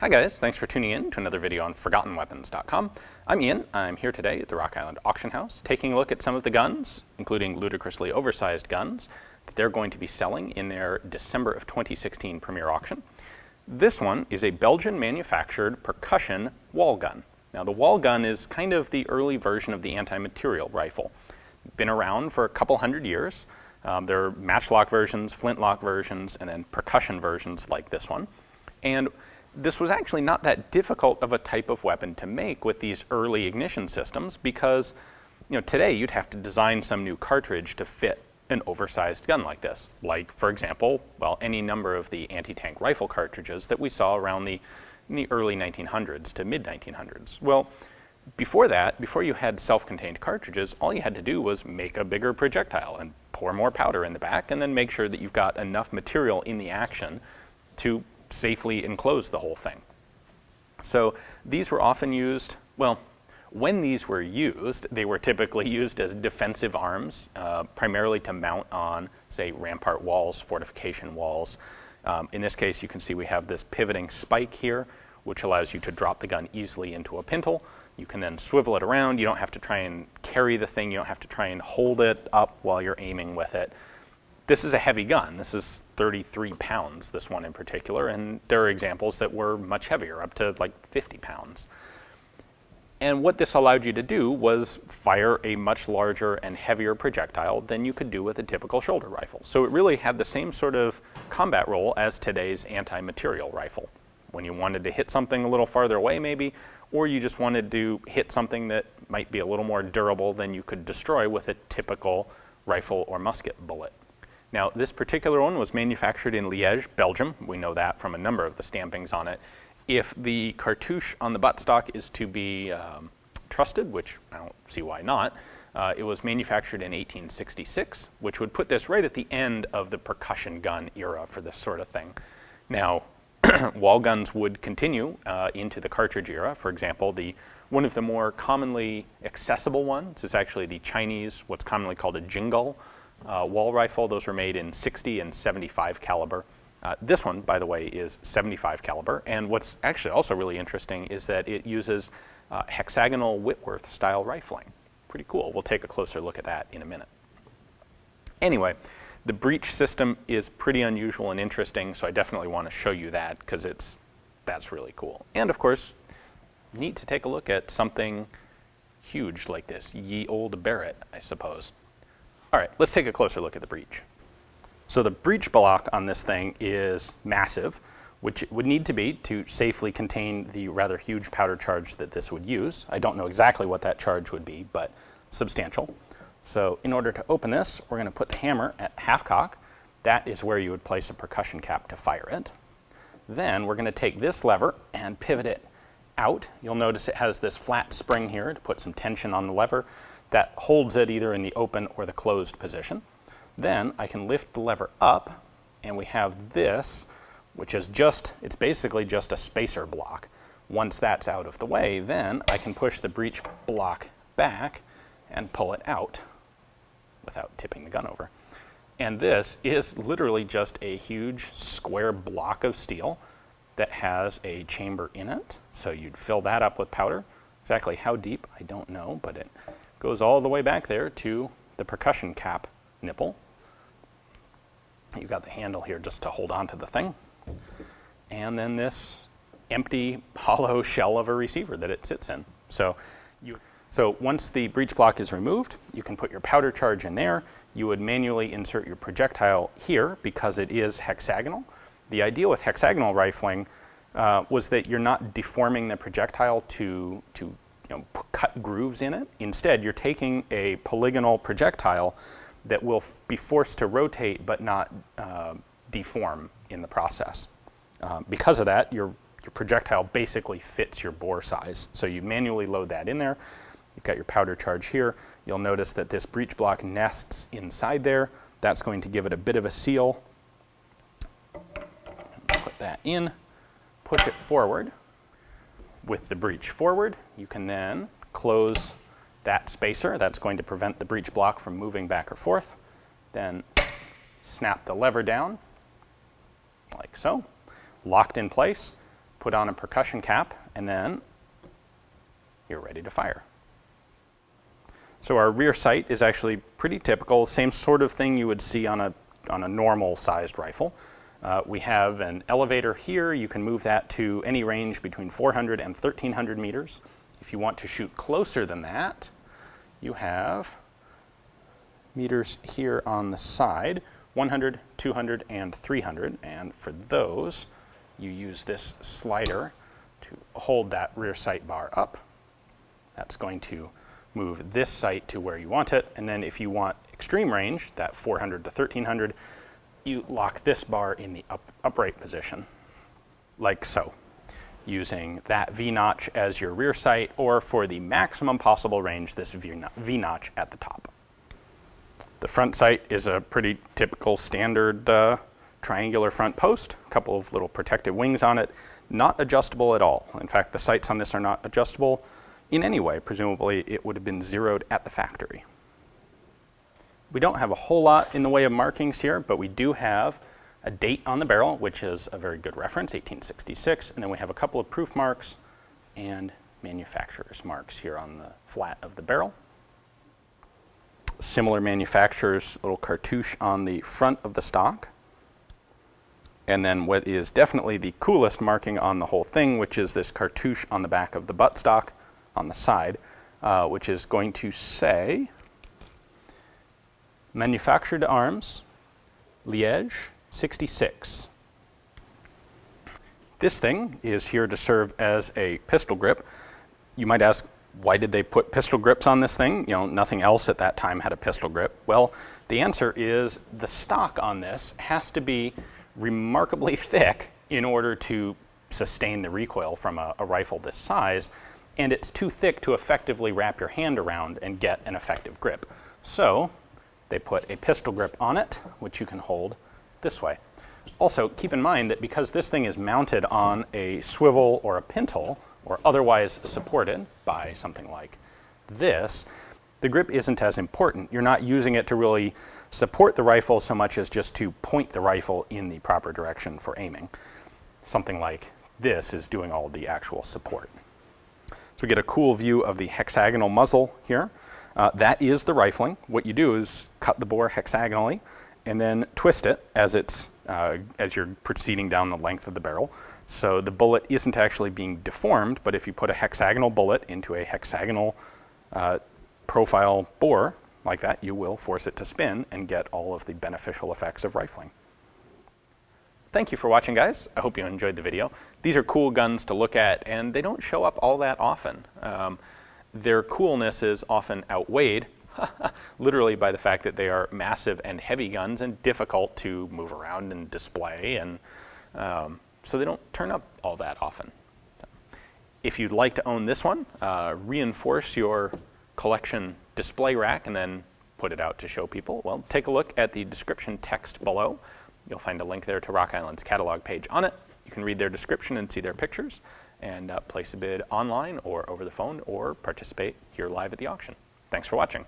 Hi guys, thanks for tuning in to another video on ForgottenWeapons.com. I'm Ian. I'm here today at the Rock Island Auction House taking a look at some of the guns, including ludicrously oversized guns, that they're going to be selling in their December of 2016 premiere auction. This one is a Belgian manufactured percussion wall gun. Now the wall gun is kind of the early version of the anti-material rifle. Been around for a couple hundred years. There are matchlock versions, flintlock versions, and then percussion versions like this one. And this was actually not that difficult of a type of weapon to make with these early ignition systems because, today you'd have to design some new cartridge to fit an oversized gun like this. Like, for example, any number of the anti-tank rifle cartridges that we saw around in the early 1900s to mid-1900s. Well, before that, before you had self-contained cartridges, all you had to do was make a bigger projectile and pour more powder in the back and then make sure that you've got enough material in the action to safely enclose the whole thing. So these were often used, when these were used, they were typically used as defensive arms, primarily to mount on, say, rampart walls, fortification walls. In this case, you can see we have this pivoting spike here, which allows you to drop the gun easily into a pintle. You can then swivel it around. You don't have to try and carry the thing. You don't have to try and hold it up while you're aiming with it. This is a heavy gun. This is 33 pounds, this one in particular, and there are examples that were much heavier, up to like 50 pounds. And what this allowed you to do was fire a much larger and heavier projectile than you could do with a typical shoulder rifle. So it really had the same sort of combat role as today's anti-material rifle. When you wanted to hit something a little farther away maybe, or you just wanted to hit something that might be a little more durable than you could destroy with a typical rifle or musket bullet. Now, this particular one was manufactured in Liège, Belgium. We know that from a number of the stampings on it. If the cartouche on the buttstock is to be trusted, which I don't see why not, it was manufactured in 1866, which would put this right at the end of the percussion gun era for this sort of thing. Now, wall guns would continue into the cartridge era. For example, one of the more commonly accessible ones is actually the Chinese, what's commonly called a Jingle wall rifle. Those were made in 60 and 75 caliber. This one, by the way, is 75 caliber. And what's actually also really interesting is that it uses hexagonal Whitworth style rifling. Pretty cool. We'll take a closer look at that in a minute. Anyway, the breech system is pretty unusual and interesting, so I definitely want to show you that because that's really cool. And of course, neat to take a look at something huge like this, ye old Barrett, I suppose. All right, let's take a closer look at the breech. So the breech block on this thing is massive, which it would need to be to safely contain the rather huge powder charge that this would use. I don't know exactly what that charge would be, but substantial. So in order to open this, we're going to put the hammer at half cock. That is where you would place a percussion cap to fire it. Then we're going to take this lever and pivot it out. You'll notice it has this flat spring here to put some tension on the lever that holds it either in the open or the closed position. Then I can lift the lever up and we have this, which is it's basically just a spacer block. Once that's out of the way, then I can push the breech block back and pull it out without tipping the gun over. And this is literally just a huge square block of steel that has a chamber in it. So you'd fill that up with powder. Exactly how deep, I don't know, but it goes all the way back there to the percussion cap nipple. You've got the handle here just to hold on to the thing. And then this empty, hollow shell of a receiver that it sits in. So once the breech block is removed, you can put your powder charge in there. You would manually insert your projectile here because it is hexagonal. The idea with hexagonal rifling was that you're not deforming the projectile to cut grooves in it. Instead, you're taking a polygonal projectile that will be forced to rotate but not deform in the process. Because of that, your projectile basically fits your bore size. So you manually load that in there. You've got your powder charge here. You'll notice that this breech block nests inside there. That's going to give it a bit of a seal. Put that in, push it forward. With the breech forward, you can then close that spacer. That's going to prevent the breech block from moving back or forth. Then snap the lever down, like so, locked in place. put on a percussion cap, and then you're ready to fire. So our rear sight is actually pretty typical, same sort of thing you would see on a normal sized rifle. We have an elevator here. You can move that to any range between 400 and 1300 meters. If you want to shoot closer than that, you have meters here on the side, 100, 200, and 300. And for those, you use this slider to hold that rear sight bar up. That's going to move this sight to where you want it. And then if you want extreme range, that 400 to 1300, you lock this bar in the upright position, like so, using that V-notch as your rear sight, or for the maximum possible range, this V-notch at the top. The front sight is a pretty typical standard triangular front post, a couple of little protective wings on it, not adjustable at all. In fact, the sights on this are not adjustable in any way. Presumably, it would have been zeroed at the factory. We don't have a whole lot in the way of markings here, but we do have a date on the barrel, which is a very good reference, 1866, and then we have a couple of proof marks and manufacturer's marks here on the flat of the barrel. Similar manufacturer's little cartouche on the front of the stock. And then what is definitely the coolest marking on the whole thing, which is this cartouche on the back of the buttstock on the side, which is going to say, Manufactured Arms, Liège, 66. This thing is here to serve as a pistol grip. You might ask, why did they put pistol grips on this thing? You know, nothing else at that time had a pistol grip. Well, the answer is the stock on this has to be remarkably thick in order to sustain the recoil from a rifle this size, and it's too thick to effectively wrap your hand around and get an effective grip. So they put a pistol grip on it, which you can hold this way. Also, keep in mind that because this thing is mounted on a swivel or a pintle, or otherwise supported by something like this, the grip isn't as important. You're not using it to really support the rifle so much as just to point the rifle in the proper direction for aiming. Something like this is doing all the actual support. So we get a cool view of the hexagonal muzzle here. That is the rifling. What you do is cut the bore hexagonally and then twist it as you're proceeding down the length of the barrel. So the bullet isn't actually being deformed, but if you put a hexagonal bullet into a hexagonal profile bore like that, you will force it to spin and get all of the beneficial effects of rifling. Thank you for watching, guys. I hope you enjoyed the video. These are cool guns to look at, and they don't show up all that often. Their coolness is often outweighed, literally, by the fact that they are massive and heavy guns and difficult to move around and display, and so they don't turn up all that often. If you'd like to own this one, reinforce your collection display rack and then put it out to show people, well, take a look at the description text below. You'll find a link there to Rock Island's catalog page on it. You can read their description and see their pictures, and place a bid online or over the phone, or participate here live at the auction. Thanks for watching.